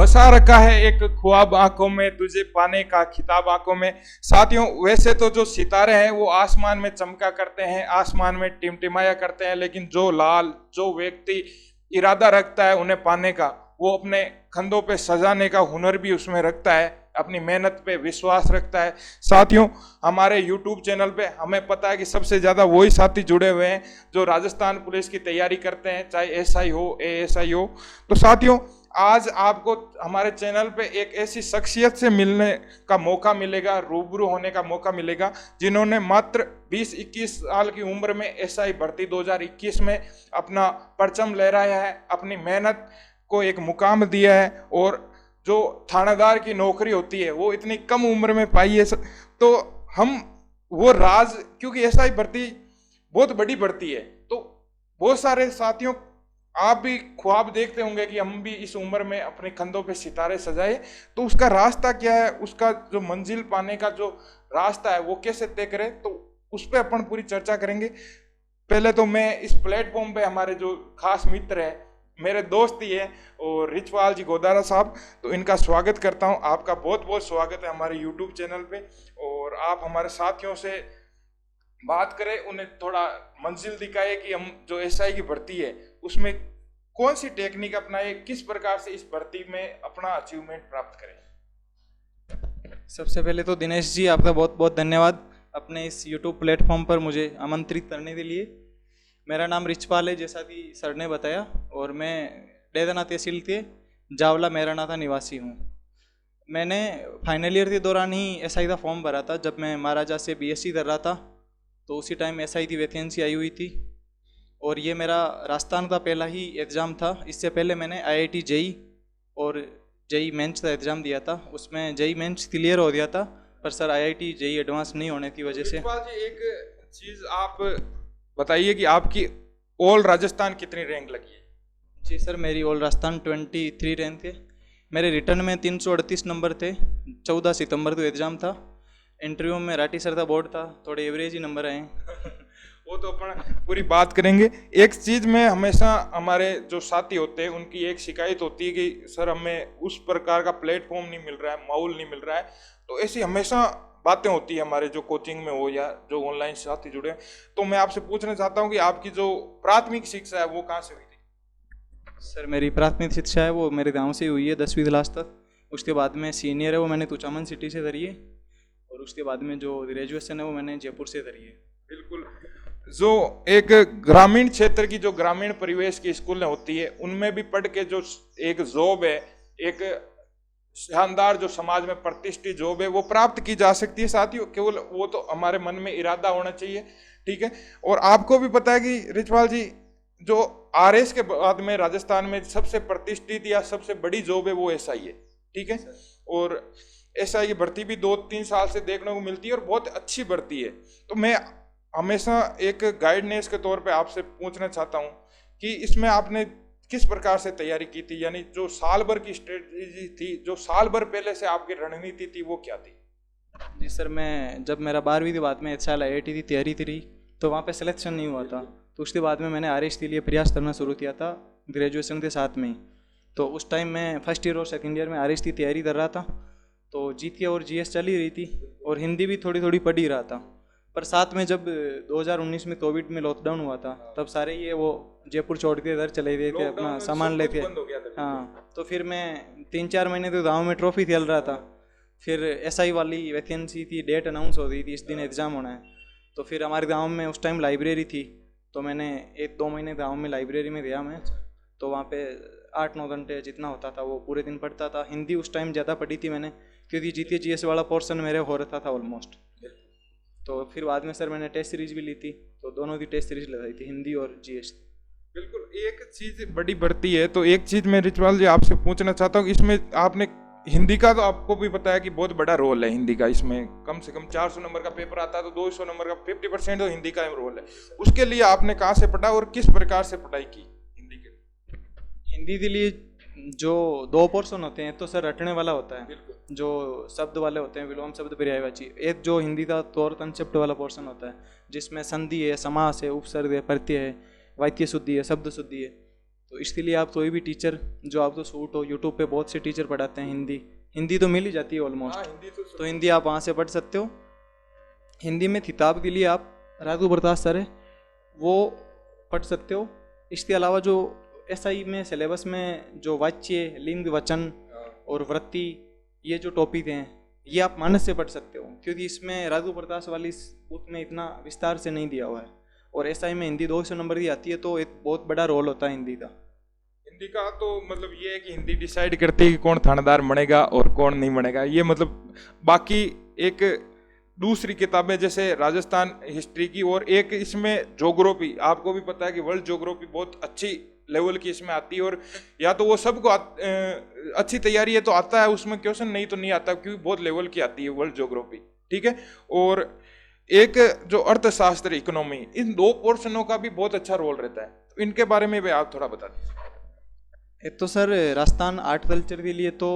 बसा रखा है एक ख्वाब आंखों में, तुझे पाने का खिताब आंखों में। साथियों, वैसे तो जो सितारे हैं वो आसमान में चमका करते हैं, आसमान में टिमटिमाया करते हैं, लेकिन जो व्यक्ति इरादा रखता है उन्हें पाने का, वो अपने कंधों पे सजाने का हुनर भी उसमें रखता है, अपनी मेहनत पे विश्वास रखता है। साथियों, हमारे YouTube चैनल पे हमें पता है कि सबसे ज़्यादा वही साथी जुड़े हुए हैं जो राजस्थान पुलिस की तैयारी करते हैं, चाहे एसआई हो, एएसआई हो। तो साथियों, आज आपको हमारे चैनल पे एक ऐसी शख्सियत से मिलने का मौका मिलेगा, रूबरू होने का मौका मिलेगा, जिन्होंने मात्र 20-21 साल की उम्र में एसआई भर्ती 2021 में अपना परचम लहराया है, अपनी मेहनत को एक मुकाम दिया है, और जो थानेदार की नौकरी होती है वो इतनी कम उम्र में पाई है। तो हम वो राज, क्योंकि एसआई भर्ती बहुत बड़ी भर्ती है, तो बहुत सारे साथियों आप भी ख्वाब देखते होंगे कि हम भी इस उम्र में अपने कंधों पे सितारे सजाए। तो उसका रास्ता क्या है, उसका जो मंजिल पाने का जो रास्ता है वो कैसे तय करें, तो उस पर अपन पूरी चर्चा करेंगे। पहले तो मैं इस प्लेटफॉर्म पे हमारे जो खास मित्र है, मेरे दोस्त ही है, और रिचपाल जी गोदारा साहब, तो इनका स्वागत करता हूं। आपका बहुत बहुत स्वागत है हमारे YouTube चैनल पे, और आप हमारे साथियों से बात करें, उन्हें थोड़ा मंजिल दिखाए कि हम जो एसआई की भर्ती है उसमें कौन सी टेक्निक अपनाए, किस प्रकार से इस भर्ती में अपना अचीवमेंट प्राप्त करें। सबसे पहले तो दिनेश जी, आपका बहुत बहुत धन्यवाद अपने इस YouTube प्लेटफॉर्म पर मुझे आमंत्रित करने के लिए। मेरा नाम रिचपाल है, जैसा कि सर ने बताया, और मैं डेदाना तहसील के जावला मेरानाथा निवासी हूँ। मैंने फाइनल ईयर के दौरान ही एसआई का फॉर्म भरा था। जब मैं महाराजा से बीएससी कर रहा था तो उसी टाइम एसआई की वैकेंसी आई हुई थी, और ये मेरा राजस्थान का पहला ही एग्ज़ाम था। इससे पहले मैंने आईआईटी जेई और जेई मेंस का एग्ज़ाम दिया था, उसमें जेई मेंस क्लियर हो गया था, पर सर आईआईटी जेई एडवांस नहीं होने की वजह से। एक चीज़ आप बताइए कि आपकी ऑल राजस्थान कितनी रैंक लगी है। जी सर, मेरी ऑल राजस्थान 23 रैंक थे। मेरे रिटर्न में 338 नंबर थे। 14 सितंबर को एग्ज़ाम था। इंटरव्यू में राठी सर का बोर्ड था, थोड़े एवरेज ही नंबर आए। वो तो अपन पूरी बात करेंगे। एक चीज़ में हमेशा हमारे जो साथी होते हैं उनकी एक शिकायत होती है कि सर हमें उस प्रकार का प्लेटफॉर्म नहीं मिल रहा है, माहौल नहीं मिल रहा है। तो ऐसी हमेशा बातें होती है हमारे जो कोचिंग में हो या जो ऑनलाइन साथी जुड़े हैं। तो मैं आपसे पूछना चाहता हूँ कि आपकी जो प्राथमिक शिक्षा है वो कहाँ से हुई थी। सर मेरी प्राथमिक शिक्षा है वो मेरे गांव से हुई है, 10वीं क्लास तक। उसके बाद में सीनियर है वो मैंने तुचामन सिटी से करी है, और उसके बाद में जो ग्रेजुएशन है वो मैंने जयपुर से करी है। बिल्कुल, जो एक ग्रामीण क्षेत्र की जो ग्रामीण परिवेश की स्कूल होती है उनमें भी पढ़ के जो एक जॉब है, एक शानदार जो समाज में प्रतिष्ठित जॉब है वो प्राप्त की जा सकती है। साथियों, केवल वो तो हमारे मन में इरादा होना चाहिए, ठीक है। और आपको भी पता है कि रिचपाल जी, जो आरएस के बाद में राजस्थान में सबसे प्रतिष्ठित या सबसे बड़ी जॉब है वो एसआई है, ठीक है। और एसआई की भर्ती भी 2-3 साल से देखने को मिलती है और बहुत अच्छी भर्ती है। तो मैं हमेशा एक गाइडेंस के तौर पे आपसे पूछना चाहता हूँ कि इसमें आपने किस प्रकार से तैयारी की थी, यानी जो साल भर की स्ट्रेटजी थी, जो साल भर पहले से आपकी रणनीति थी, वो क्या थी। जी सर, मैं जब मेरा 12वीं के बाद में एक साल आईआईटी की तैयारी थी तो वहाँ पे सिलेक्शन नहीं हुआ था। तो उसके बाद में मैंने आरएस के लिए प्रयास करना शुरू किया था ग्रेजुएशन के साथ में ही। तो उस टाइम मैं फर्स्ट ईयर और सेकेंड ईयर में आरएस की तैयारी कर रहा था। तो जीके और जीएस चल ही रही थी, और हिंदी भी थोड़ी थोड़ी पढ़ ही रहा था। पर साथ में जब 2019 में कोविड में लॉकडाउन हुआ था, तब सारे ये वो जयपुर छोड़ के इधर चले गए थे, अपना सामान लेके। हाँ, तो फिर मैं 3-4 महीने तो गाँव में ट्रॉफी खेल रहा था। फिर एसआई वाली वैकेंसी थी, डेट अनाउंस हो गई थी, इस दिन एग्ज़ाम होना है। तो फिर हमारे गांव में उस टाइम लाइब्रेरी थी, तो मैंने 1-2 महीने गांव में लाइब्रेरी में गया मैं। तो वहाँ पे 8-9 घंटे जितना होता था वो पूरे दिन पढ़ता था। हिंदी उस टाइम ज़्यादा पढ़ी थी मैंने, क्योंकि जीके जीएस वाला पोर्शन मेरे हो रहा था ऑलमोस्ट। तो फिर बाद में सर मैंने टेस्ट सीरीज भी ली थी, तो दोनों की टेस्ट सीरीज लगाई थी, हिंदी और जीएस। बिल्कुल, एक चीज़ बड़ी बढ़ती है। तो एक चीज़ मैं रिचपाल जी आपसे पूछना चाहता हूँ, इसमें आपने हिंदी का तो आपको भी पता है कि बहुत बड़ा रोल है हिंदी का। इसमें कम से कम 400 नंबर का पेपर आता है, तो 200 नंबर का 50% तो हिंदी का रोल है। उसके लिए आपने कहाँ से पढ़ा और किस प्रकार से पढ़ाई की हिंदी के लिए। हिंदी के लिए जो 2 पोर्शन होते हैं, तो सर रटने वाला होता है, जो शब्द वाले होते हैं, विलोम शब्द पर्यायवाची। एक जो हिंदी का तौर कंसेप्ट वाला पोर्शन होता है, जिसमें संधि है, समास है, उपसर्ग है, प्रत्यय है, वाक्य शुद्धि है, शब्द शुद्धि है। तो इसलिए आप कोई भी टीचर जो आपको सूट हो, यूट्यूब पे बहुत से टीचर पढ़ाते हैं हिंदी, हिंदी तो मिल ही जाती है ऑलमोस्ट, हिंदी तो हिंदी आप वहाँ से पढ़ सकते हो। हिंदी में किताब के लिए आप राघव प्रताप सर है वो पढ़ सकते हो। इसके अलावा जो एसआई में सिलेबस में जो वाच्य, लिंग, वचन और वृत्ति, ये जो टॉपिक हैं ये आप मानस से पढ़ सकते हो, क्योंकि इसमें राघव प्रताप वाली बुक में इतना विस्तार से नहीं दिया हुआ है। और एसआई में हिंदी 200 नंबर की आती है, तो एक बहुत बड़ा रोल होता है हिंदी का। हिंदी का तो मतलब ये है कि हिंदी डिसाइड करती है कि कौन थानेदार बनेगा और कौन नहीं बनेगा। ये मतलब बाकी एक दूसरी किताबें जैसे राजस्थान हिस्ट्री की, और एक इसमें ज्योग्राफी, आपको भी पता है कि वर्ल्ड ज्योग्राफी बहुत अच्छी लेवल की इसमें आती है, और या तो वो सबको अच्छी तैयारी है तो आता है उसमें क्वेश्चन, नहीं तो नहीं आता, क्योंकि बहुत लेवल की आती है वर्ल्ड ज्योग्राफी, ठीक है। और एक जो अर्थशास्त्र, इकोनॉमी, इन दो पोर्शनों का भी बहुत अच्छा रोल रहता है, तो इनके बारे में भी आप थोड़ा बता दीजिए। एक तो सर राजस्थान आर्ट कल्चर के लिए तो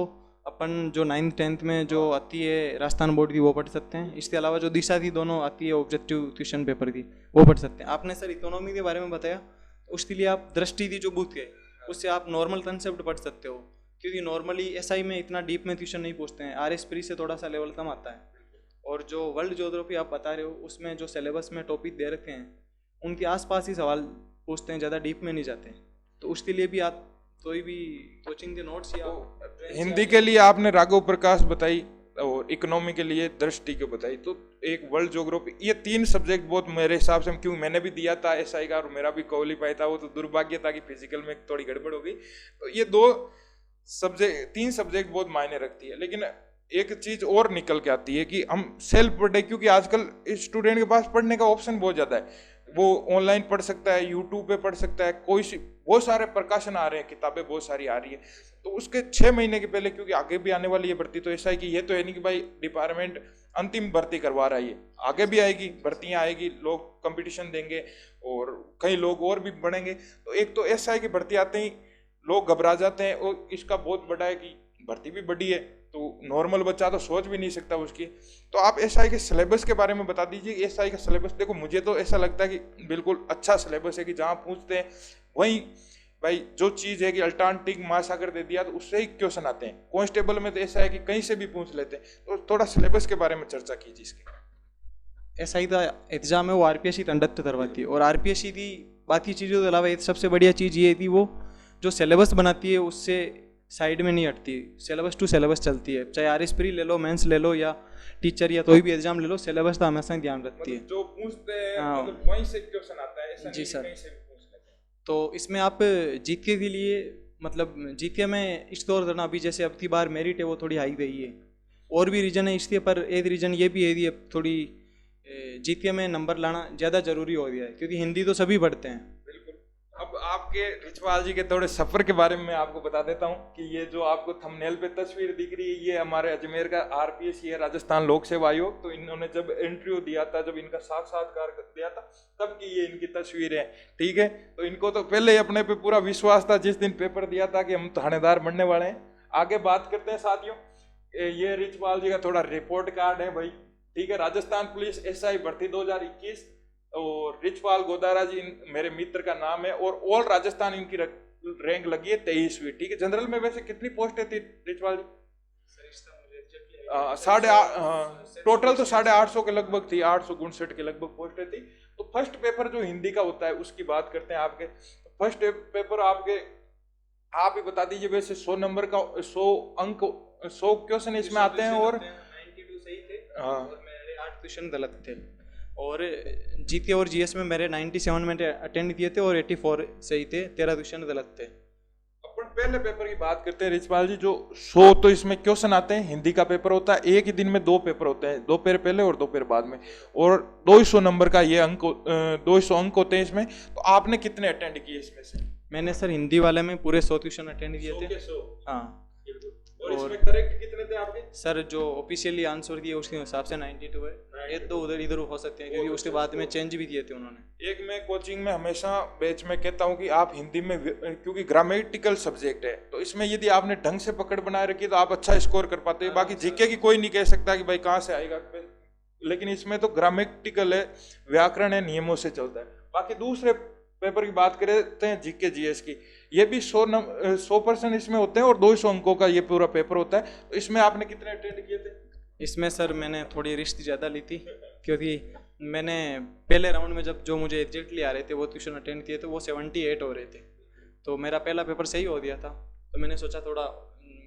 अपन जो 9th 10th में जो आती है राजस्थान बोर्ड की वो पढ़ सकते हैं। इसके अलावा जो दिशा थी दोनों आती है ऑब्जेक्टिव क्वेश्चन पेपर की, वो पढ़ सकते हैं। आपने सर इकोनॉमी के बारे में बताया, उसके लिए आप दृष्टि थी जो बुक है उससे आप नॉर्मल कंसेप्ट पढ़ सकते हो, क्योंकि नॉर्मली एसआई में इतना डीप में क्वेश्चन नहीं पूछते हैं, आरएस प्री से थोड़ा सा लेवल कम आता है। और जो वर्ल्ड ज्योग्राफी आप बता रहे हो उसमें जो सिलेबस में टॉपिक दे रखे हैं उनके आसपास ही सवाल पूछते हैं, ज़्यादा डीप में नहीं जाते। तो उसके लिए भी आप कोई भी कोचिंग के नोट्स या हिंदी के लिए आपने राघव प्रकाश बताई और इकोनॉमी के लिए दृष्टि को बताई, तो एक वर्ल्ड ज्योग्राफी, ये 3 सब्जेक्ट बहुत मेरे हिसाब से, क्यों मैंने भी दिया था एसआई का और मेरा भी क्वालिफाई था, वो तो दुर्भाग्य था कि फिजिकल में थोड़ी गड़बड़ हो गई। तो ये 3 सब्जेक्ट बहुत मायने रखती है। लेकिन एक चीज और निकल के आती है कि हम सेल्फ पढ़े, क्योंकि आजकल स्टूडेंट के पास पढ़ने का ऑप्शन बहुत ज्यादा है, वो ऑनलाइन पढ़ सकता है, यूट्यूब पे पढ़ सकता है, बहुत सारे प्रकाशन आ रहे हैं, किताबें बहुत सारी आ रही है। तो उसके 6 महीने के पहले, क्योंकि आगे भी आने वाली है भर्ती, तो ऐसा है कि ये तो है नहीं कि भाई डिपार्टमेंट अंतिम भर्ती करवा रहा है, ये आगे भी आएगी, भर्तियां आएगी, लोग कंपटीशन देंगे और कई लोग और भी बढ़ेंगे। तो एक तो ऐसा है कि भर्ती आते ही लोग घबरा जाते हैं, और इसका बहुत बड़ा है कि भर्ती भी बड़ी है, तो नॉर्मल बच्चा तो सोच भी नहीं सकता उसकी। तो आप एसआई के सिलेबस के बारे में बता दीजिए। एसआई का सिलेबस देखो, मुझे तो ऐसा लगता है कि बिल्कुल अच्छा सिलेबस है, कि जहाँ पूछते हैं वहीं भाई जो चीज़ है कि अल्टरनेटिव महासागर दे दिया तो उससे ही क्वेश्चन आते हैं। कांस्टेबल में तो ऐसा है कि कहीं से भी पूछ लेते हैं। तो थोड़ा सिलेबस के बारे में चर्चा कीजिए इसकी। एसआई का एग्जाम है वो आरपीएससी कंडक्ट करवाती है, और आरपीएससी की बाकी चीज़ों के अलावा एक सबसे बढ़िया चीज़ ये थी, वो जो सिलेबस बनाती है उससे साइड में नहीं हटती, सिलेबस टू सिलेबस चलती है। चाहे आरएस प्री ले लो, मेंस ले लो, या टीचर या कोई भी एग्जाम ले लो, सिलेबस का हमेशा ध्यान रखती है। जो पूछते हैं मतलब वहीं से क्वेश्चन आता है, ऐसा जी नहीं सर। कहीं से भी पूछ लेते हैं। तो इसमें आप जीके के लिए मतलब जीके में स्कोर करना, अभी जैसे अब की बार मेरिट है वो थोड़ी हाई गई है, और भी रीजन है इसके, पर एक रीजन ये भी है कि अब थोड़ी जीके में नंबर लाना ज़्यादा जरूरी हो गया है, क्योंकि हिंदी तो सभी पढ़ते हैं। बिल्कुल। अब आपके रिचपाल जी के थोड़े सफर के बारे में आपको बता देता हूँ कि ये जो आपको थंबनेल पे तस्वीर दिख रही है, ये हमारे अजमेर का आरपीएससी है, राजस्थान लोक सेवा आयोग। तो इन्होंने जब इंटरव्यू दिया था, जब इनका साक्षात्कार दिया था, तब की ये इनकी तस्वीर है, ठीक है। तो इनको तो पहले ही अपने पे पूरा विश्वास था जिस दिन पेपर दिया था कि हम थानेदार बनने वाले हैं। आगे बात करते हैं साथियों, ये रिचपाल जी का थोड़ा रिपोर्ट कार्ड है भाई, ठीक है। राजस्थान पुलिस एसआई भर्ती 2021, और रिचपाल गोदारा जी मेरे मित्र का नाम है, और ऑल राजस्थान इनकी रैंक लगी है 23वीं, ठीक है। जनरल में वैसे कितनी पोस्टें थी रिचपाल जी? टोटल तो 850 के लगभग थी, 859 के लगभग पोस्टें थी। तो फर्स्ट पेपर जो हिंदी का होता है उसकी बात करते हैं आपके। फर्स्ट पेपर आपके, आप ही बता दीजिए, वैसे 100 नंबर का 100 अंक 100 क्वेश्चन इसमें आते हैं, और 92 सही थे और मेरे 8 क्वेश्चन गलत थे। और जीके और जीएस में मेरे 97 मैंने अटेंड किए थे और 84 सही थे, 13 क्वेश्चन गलत थे। अपन पहले पेपर की बात करते हैं रिचपाल जी। जो 100 तो इसमें क्वेश्चन आते हैं, हिंदी का पेपर होता है, एक ही दिन में 2 पेपर होते हैं, 2 पेपर पहले और 2 पेपर बाद में, और 200 नंबर का ये अंक 200 अंक होते हैं इसमें। तो आपने कितने अटेंड किए इसमें से? मैंने सर हिंदी वाले में पूरे 100 क्वेश्चन अटेंड किए थे। 100 हाँ। और इसमें करेक्ट कितने थे आपके? सर जो ऑफिशियली आंसर दिए उसके हिसाब से 92 है, एक दो उधर इधर हो सकते हैं, क्योंकि उसके बाद में चेंज भी दिए थे उन्होंने। एक मैं कोचिंग में हमेशा बैच में कहता हूँ कि आप हिंदी में, क्योंकि ग्रामेटिकल सब्जेक्ट है, तो इसमें यदि आपने ढंग से पकड़ बनाए रखी तो आप अच्छा स्कोर कर पाते हैं। बाकी जीके की कोई नहीं कह सकता कि भाई कहाँ से आएगा, लेकिन इसमें तो ग्रामेटिकल है, व्याकरण है, नियमों से चलता है। बाकी दूसरे पेपर की बात करते हैं जीके जीएस की, ये भी 100% इसमें होते हैं और 200 अंकों का ये पूरा पेपर होता है। तो इसमें आपने कितने अटेंड किए थे? इसमें सर मैंने थोड़ी रिश्त ज़्यादा ली थी, क्योंकि मैंने पहले राउंड में जब जो मुझे एग्जैक्टली आ रहे थे वो ट्यूशन अटेंड किए थे, वो 78 हो रहे थे। तो मेरा पहला पेपर सही हो गया था, तो मैंने सोचा थोड़ा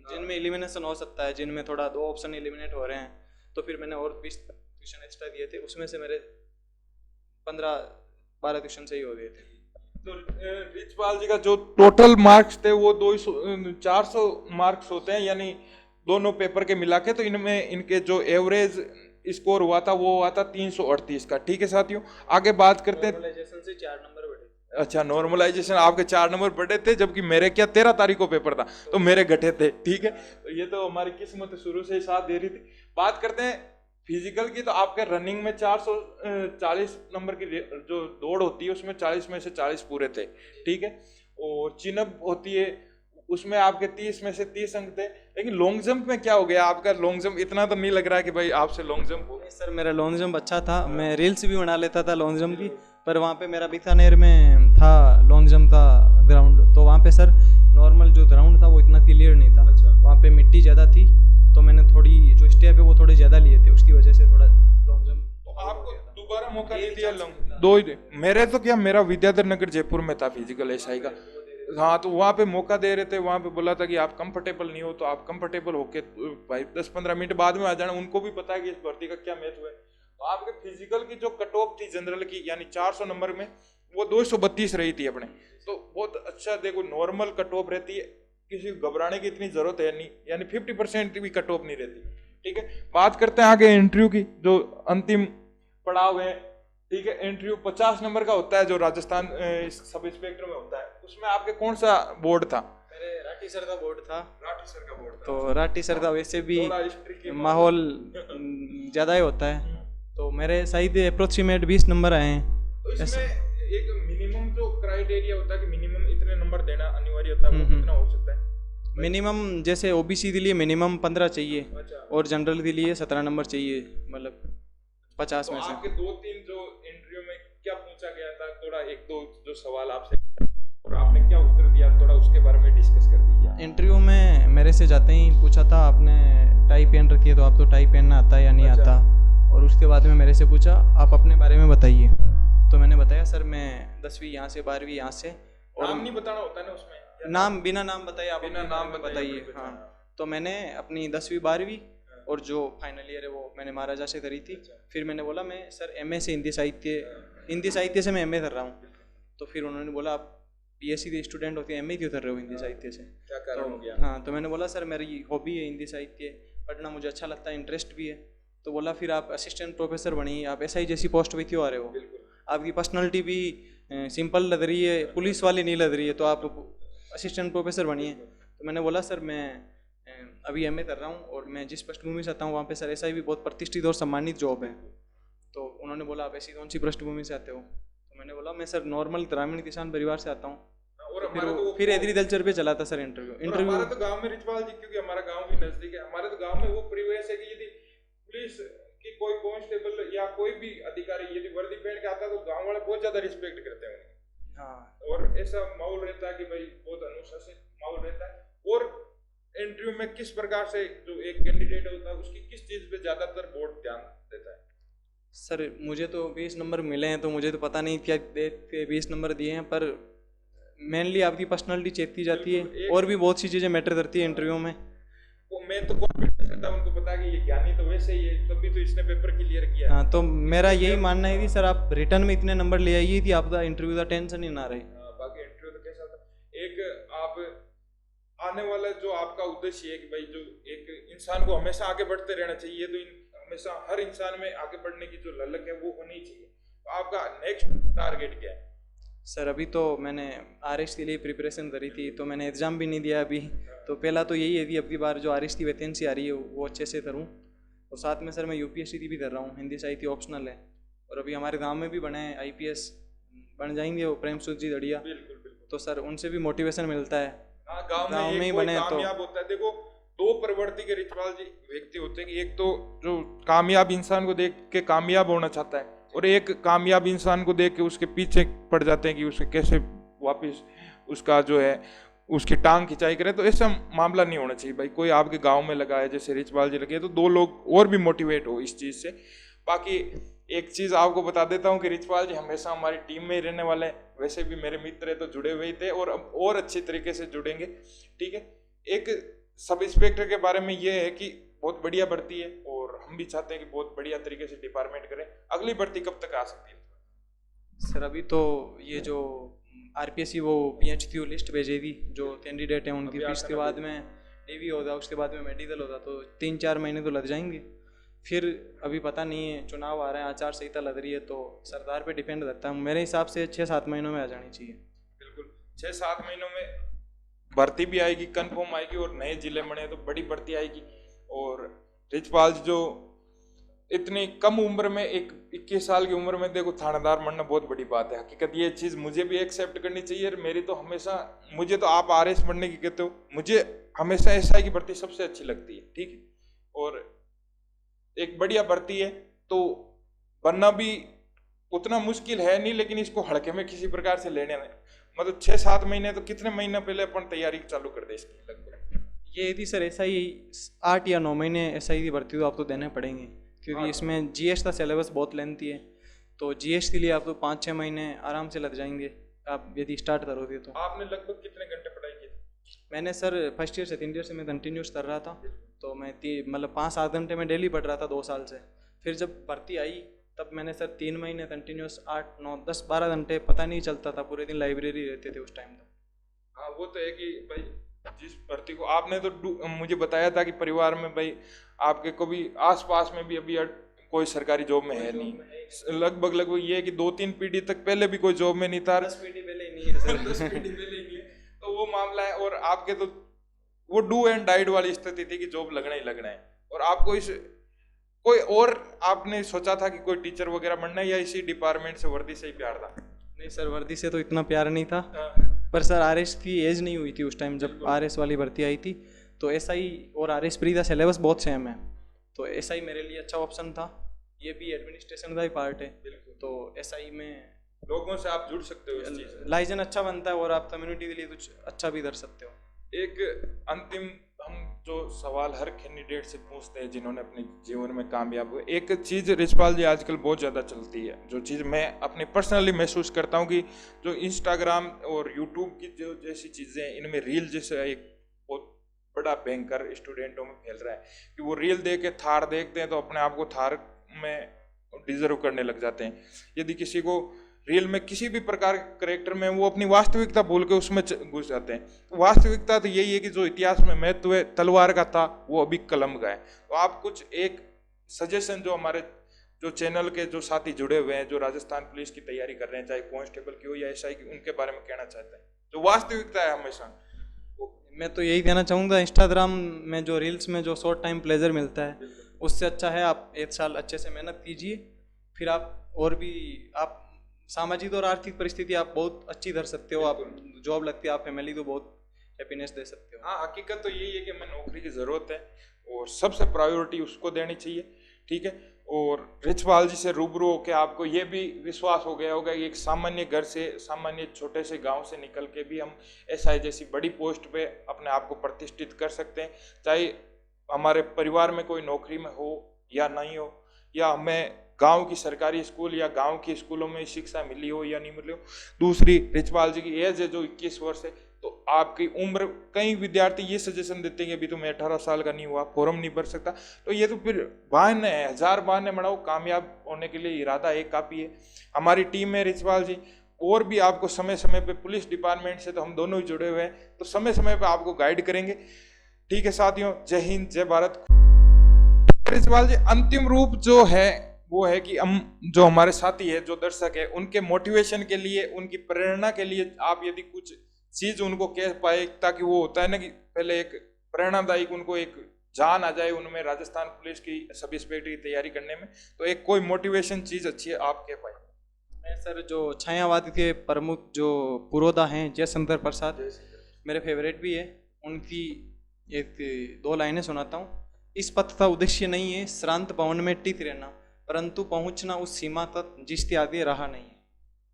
जिनमें एलिमिनेशन हो सकता है, जिनमें थोड़ा 2 ऑप्शन एलिमिनेट हो रहे हैं, तो फिर मैंने और 20 ट्यूशन एक्स्ट्रा दिए थे, उसमें से मेरे 15-12 ट्यूशन सही हो गए थे। तो रिचपाल जी का जो टोटल मार्क्स थे वो 400 मार्क्स होते हैं, यानी दोनों पेपर के मिला के। तो इनमें इनके जो एवरेज स्कोर हुआ था वो हुआ था 338 का। ठीक है साथियों, आगे बात करते हैं। नॉर्मलाइजेशन से 4 नंबर बढ़े। अच्छा, नॉर्मलाइजेशन आपके 4 नंबर बढ़े थे, जबकि मेरे क्या 13 तारीख को पेपर था, तो मेरे घटे थे। ठीक है, तो ये तो हमारी किस्मत शुरू से ही साथ दे रही थी। बात करते हैं फिजिकल की, तो आपके रनिंग में 440 नंबर की जो दौड़ होती है उसमें 40 में से 40 पूरे थे। ठीक है, और चिनअप होती है उसमें आपके 30 में से 30 अंक थे। लेकिन लॉन्ग जंप में क्या हो गया आपका? लॉन्ग जंप इतना तो नहीं लग रहा है कि भाई आपसे लॉन्ग जंप हो। सर मेरा लॉन्ग जंप अच्छा था, मैं रील्स भी बना लेता था लॉन्ग जंप की, पर वहाँ पे मेरा बीकानेर में था लॉन्ग जंप का ग्राउंड, तो वहाँ पे सर नॉर्मल जो ग्राउंड था वो इतना क्लियर नहीं था। अच्छा। वहाँ पे मिट्टी ज़्यादा थी, तो मैंने थोड़ी जो स्टेप है वो थोड़े ज़्यादा लिए थे, उसकी वजह से थोड़ा लॉन्ग जंप। तो आपको दोबारा मौका नहीं दिया लॉन्ग? 2 ही मेरे तो क्या, मेरा विद्याधर नगर जयपुर में था फिजिकल एसआई का। हाँ, तो वहाँ पे मौका दे रहे थे, वहाँ पे बोला था कि आप कंफर्टेबल नहीं हो तो आप कंफर्टेबल होके भाई 10-15 मिनट बाद में आ जाना। उनको भी पता है कि इस भर्ती का क्या महत्व है। तो आपके फिजिकल की जो कट ऑफ थी जनरल की, यानी 400 नंबर में वो 232 रही थी अपने, तो बहुत अच्छा। देखो नॉर्मल कट ऑफ रहती है, किसी को घबराने की इतनी जरूरत है नहीं, यानी 50% भी कट ऑफ नहीं रहती। ठीक है, बात करते हैं आगे इंटरव्यू की, जो अंतिम पड़ाव है। ठीक है, इंटरव्यू 50 नंबर का होता है जो राजस्थान सब इंस्पेक्टर में होता है। उसमें आपके कौन सा बोर्ड था? मेरे राठी सर का बोर्ड था। राठी सर का बोर्ड था। तो राठी सर का वैसे भी माहौल ज़्यादा ही होता है, तो मेरे सही अप्रोक्सीमेट 20 नंबर आए हैं। तो इसमें एक मिनिमम जो क्राइटेरिया होता है कि मिनिमम इतने नंबर देना अनिवार्य होता है, वो कितना हो सकता है? मिनिमम जैसे ओबीसी के लिए मिनिमम 15 चाहिए। अच्छा। और जनरल के लिए 17 नंबर चाहिए, मतलब 50 तो में से। आपके 2-3 जो इंटरव्यू में क्या पूछा गया था, थोड़ा 1-2 जो सवाल आपसे और आपने क्या उत्तर दिया, थोड़ा उसके बारे में डिस्कस कर दीजिए। इंटरव्यू में मेरे से जाते ही पूछा था आपने टाई पहन रखी है, तो आपको टाई पहनना आता है या नहीं आता। और उसके बाद में मेरे से पूछा आप अपने बारे में बताइए, तो मैंने बताया सर मैं 10वीं यहाँ से 12वीं यहाँ से। और नाम नहीं बताना होता है ना उसमें? नाम बिना नाम बताइए, आप बिना नाम बताइए। हाँ, तो मैंने अपनी 10वीं 12वीं और जो फाइनल ईयर है वो मैंने महाराजा से करी थी। फिर मैंने बोला मैं सर एमए से हिंदी साहित्य से मैं एमए कर रहा हूँ। तो फिर उन्होंने बोला आप बीएससी के स्टूडेंट होते हैं, एमए क्यों कर रहे हो हिंदी साहित्य से? क्या कारण हो गया? हाँ, तो मैंने बोला सर मेरी हॉबी है हिंदी साहित्य, पढ़ना मुझे अच्छा लगता है, इंटरेस्ट भी है। तो बोला फिर आप असिस्टेंट प्रोफेसर बनिए, आप एसआई जैसी पोस्ट पे क्यों आ रहे हो? आपकी पर्सनालिटी भी सिंपल लग रही है, पुलिस वाली नहीं लग रही है, तो आप असिस्टेंट प्रोफेसर बनिए। तो मैंने बोला सर मैं अभी एमए कर रहा हूँ और मैं जिस पृष्ठभूमि से आता हूँ वहाँ पे सर एसआई भी बहुत प्रतिष्ठित और सम्मानित जॉब है। तो उन्होंने बोला आप ऐसी कौन सी पृष्ठभूमि से आते हो? तो मैंने बोला मैं सर नॉर्मल ग्रामीण किसान परिवार से आता हूँ। और फिर एग्रीकल्चर पे चला था सर इंटरव्यू। हमारा तो गांव में रिचपाल जी, क्योंकि हमारा गांव भी नजदीक है, हमारे तो गांव में वो परिवेश है कि यदि पुलिस की कोई कांस्टेबल या कोई भी अधिकारी यदि वर्दी पहन के आता है तो गांव वाले बहुत ज्यादा रिस्पेक्ट करते हैं उनकी। हाँ, और ऐसा माहौल रहता है कि भाई बहुत अनुशासित माहौल रहता है। और इंटरव्यू में किस प्रकार से जो एक कैंडिडेट होता है उसकी किस चीज पे ज्यादातर बोर्ड ध्यान देता है? सर मुझे तो 20 नंबर मिले हैं, तो मुझे तो पता नहीं क्या 20 नंबर दिए हैं, पर मेनली आपकी पर्सनालिटी चेक की जाती है और भी बहुत सी चीज़ें मैटर करती है इंटरव्यू में। मैं तो कॉन्फिडेंस रहता हूं, उनको पता है कि ये ज्ञानी तो वैसे ही है, तभी तो इसने पेपर क्लियर किया। हाँ, तो मेरा यही मानना है कि सर आप रिटर्न में इतने नंबर ले आइए कि आपका इंटरव्यू का टेंशन ही ना रहे। बाकी इंटरव्यू तो कैसा था, एक आप आने वाला जो आपका उद्देश्य है कि भाई जो एक इंसान को हमेशा आगे बढ़ते रहना चाहिए, तो हमेशा हर इंसान में आगे बढ़ने की जो ललक है वो होनी चाहिए। तो आपका नेक्स्ट टारगेट क्या है? सर अभी तो मैंने आरएस के लिए प्रिपरेशन करी थी, तो मैंने एग्ज़ाम भी नहीं दिया अभी। तो पहला तो यही है कि अबकी बार जो आरएस की वैकेंसी आ रही है वो अच्छे से करूं। और साथ में सर मैं यूपीएससी की भी कर रहा हूं, हिंदी साहित्य ऑप्शनल है। और अभी हमारे गांव में भी बने हैं आईपीएस बन जाएंगे वो प्रेमसूद जी दड़िया। तो सर उनसे भी मोटिवेशन मिलता है। गांव में ही बने तो कामयाब होता है। देखो 2 प्रवृत्ति के रिचपाल जी व्यक्ति होते हैं कि एक तो जो कामयाब इंसान को देख के कामयाब होना चाहता है, और एक कामयाब इंसान को देख के उसके पीछे पड़ जाते हैं कि उसे कैसे वापस उसका जो है उसकी टांग खिंचाई करे। तो ऐसा मामला नहीं होना चाहिए भाई। कोई आपके गांव में लगा है जैसे रिचपाल जी लगे, तो 2 लोग और भी मोटिवेट हो इस चीज़ से। बाकी एक चीज़ आपको बता देता हूँ कि रिचपाल जी हमेशा हमारी टीम में ही रहने वाले हैं। वैसे भी मेरे मित्र है तो जुड़े हुए ही थे और अब और अच्छे तरीके से जुड़ेंगे, ठीक है। एक सब इंस्पेक्टर के बारे में ये है कि बहुत बढ़िया भर्ती है और हम भी चाहते हैं कि बहुत बढ़िया तरीके से डिपार्टमेंट करें। अगली भर्ती कब तक आ सकती है? सर अभी तो ये जो आरपीएससी वो पीएचटी लिस्ट भेजेगी जो कैंडिडेट हैं उनकी, फिर उसके बाद में डीवी होगा, उसके बाद में मेडिकल होगा, तो 3-4 महीने तो लग जाएंगे। फिर अभी पता नहीं है, चुनाव आ रहे हैं, आचार संहिता लग रही है, तो सरकार पे डिपेंड रहता है। मेरे हिसाब से 6-7 महीनों में आ जानी चाहिए। बिल्कुल 6-7 महीनों में भर्ती भी आएगी, कंफर्म आएगी और नए जिले बने तो बड़ी भर्ती आएगी। और रिचपाल जो इतनी कम उम्र में, 21 साल की उम्र में देखो थानेदार बनना बहुत बड़ी बात है। हकीकत ये चीज़ मुझे भी एक्सेप्ट करनी चाहिए। और मेरी तो हमेशा, मुझे तो आप आरएस बनने की कहते हो, मुझे हमेशा एसआई की भर्ती सबसे अच्छी लगती है, ठीक है। और एक बढ़िया भर्ती है तो बनना भी उतना मुश्किल है नहीं, लेकिन इसको हड़के में किसी प्रकार से लेने में मतलब 6-7 महीने तो कितने महीने पहले अपन तैयारी चालू कर दे इसकी लगभग। ये यदि सर ऐसा ही 8 या 9 महीने ऐसा ही भर्ती तो आपको देने पड़ेंगे, क्योंकि इसमें जीएस का सिलेबस बहुत लेंथी है। तो जीएस के लिए आपको 5-6 महीने आराम से लग जाएंगे आप यदि स्टार्ट करोगे तो। आपने लगभग कितने घंटे पढ़ाई की? मैंने सर फर्स्ट ईयर से 3 ईयर से मैं कंटिन्यूस कर रहा था, तो मैं मतलब 5-7 घंटे में डेली पढ़ रहा था 2 साल से। फिर जब भर्ती आई तब मैंने सर 3 महीने कंटिन्यूस 8-9-10-12 घंटे पता नहीं चलता था, पूरे दिन लाइब्रेरी रहते थे उस टाइम तक। हाँ वो तो है कि भाई जिस भर्ती को आपने तो मुझे बताया था कि परिवार में भाई आपके को भी आसपास में भी अभी कोई सरकारी जॉब में है नहीं। लगभग ये है कि 2-3 पीढ़ी तक पहले भी कोई जॉब में नहीं था। 10 पीढ़ी पहले ही नहीं है सर। 10 पीढ़ी पहले ही नहीं है, तो वो मामला है। और आपके तो वो डू एंड डाइड वाली स्थिति थी कि जॉब लगना ही लगना है। और आपको इस कोई और आपने सोचा था कि कोई टीचर वगैरह बनना है, या इसी डिपार्टमेंट से वर्दी से ही प्यार था? नहीं सर, वर्दी से तो इतना प्यार नहीं था, पर सर आरएस की एज नहीं हुई थी उस टाइम जब आरएस वाली भर्ती आई थी। तो एसआई और आरएस प्री का सिलेबस बहुत सेम है, तो एसआई मेरे लिए अच्छा ऑप्शन था। ये भी एडमिनिस्ट्रेशन का ही पार्ट है, तो एसआई में लोगों से आप जुड़ सकते हो, इस चीज़ लाइजन अच्छा बनता है और आप कम्युनिटी के लिए कुछ अच्छा भी कर सकते हो। एक अंतिम हम जो सवाल हर कैंडिडेट से पूछते हैं जिन्होंने अपने जीवन में कामयाब हुए, एक चीज़ रिचपाल जी आजकल बहुत ज़्यादा चलती है, जो चीज़ मैं अपनी पर्सनली महसूस करता हूँ कि जो इंस्टाग्राम और यूट्यूब की जो जैसी चीज़ें हैं, इनमें रील जैसे एक बहुत बड़ा भयंकर स्टूडेंटों में फैल रहा है कि वो रील देख के थार देखते हैं तो अपने आप को थार में डिजर्व करने लग जाते हैं। यदि किसी को रील में किसी भी प्रकार के करेक्टर में वो अपनी वास्तविकता भूल के उसमें घुस जाते हैं। तो वास्तविकता तो यही है कि जो इतिहास में महत्व तलवार का था वो अभी कलम का है। तो आप कुछ एक सजेशन जो हमारे जो चैनल के जो साथी जुड़े हुए हैं, जो राजस्थान पुलिस की तैयारी कर रहे हैं, चाहे कांस्टेबल की हो या एसआई की, उनके बारे में कहना चाहते हैं जो वास्तविकता है हमेशा? मैं तो यही कहना चाहूँगा, इंस्टाग्राम में जो रील्स में जो शॉर्ट टाइम प्लेजर मिलता है उससे अच्छा है आप 1 साल अच्छे से मेहनत कीजिए, फिर आप और भी आप सामाजिक और आर्थिक परिस्थिति आप बहुत अच्छी धर सकते हो। आप जॉब लगती है, आप फैमिली को बहुत हैप्पीनेस दे सकते हो। हाँ, हकीकत तो यही है कि हमें नौकरी की ज़रूरत है और सबसे प्रायोरिटी उसको देनी चाहिए, ठीक है। और रिचपाल जी से रूबरू होकर आपको ये भी विश्वास हो गया होगा कि एक सामान्य घर से, सामान्य छोटे से गांव से निकल के भी हम एसआई जैसी बड़ी पोस्ट पे अपने आप को प्रतिष्ठित कर सकते हैं, चाहे हमारे परिवार में कोई नौकरी में हो या नहीं हो, या हमें गांव की सरकारी स्कूल या गांव के स्कूलों में शिक्षा मिली हो या नहीं मिली हो। दूसरी, रिचपाल जी की एज है जो 21 वर्ष है, तो आपकी उम्र, कई विद्यार्थी ये सजेशन देते हैं कि अभी तो मैं 18 साल का नहीं हुआ, फॉर्म नहीं भर सकता। तो ये तो फिर बहाने हैं, 1000 बहाने बनाओ, कामयाब होने के लिए इरादा एक काफ़ी है। हमारी टीम में रिचपाल जी और भी आपको समय समय पे, पुलिस डिपार्टमेंट से तो हम दोनों ही जुड़े हुए हैं, तो समय समय पे आपको गाइड करेंगे, ठीक है साथियों। जय हिंद, जय भारत। रिचपाल जी, अंतिम रूप जो है वो है कि हम जो हमारे साथी है, जो दर्शक है, उनके मोटिवेशन के लिए, उनकी प्रेरणा के लिए आप यदि कुछ चीज उनको कह पाए, ताकि वो होता है ना कि पहले एक प्रेरणादायक उनको एक जान आ जाए उनमें राजस्थान पुलिस की सब इंस्पेक्टर की तैयारी करने में, तो एक कोई मोटिवेशन चीज अच्छी है आप कह पाए? मैं सर जो छायावाद के प्रमुख जो पुरोधा हैं जयशंकर प्रसाद, मेरे फेवरेट भी है, उनकी 1-2 लाइनें सुनाता हूँ। इस पथ का उद्देश्य नहीं है श्रांत भवन में टिक रहना, परंतु पहुंचना उस सीमा तक जिसकी आदि रहा नहीं है,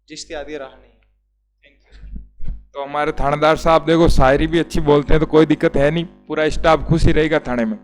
जिसकी आदि रहा नहीं है। Thank you sir. तो हमारे थानेदार साहब देखो शायरी भी अच्छी बोलते हैं, तो कोई दिक्कत है नहीं, पूरा स्टाफ खुश ही रहेगा थाने में।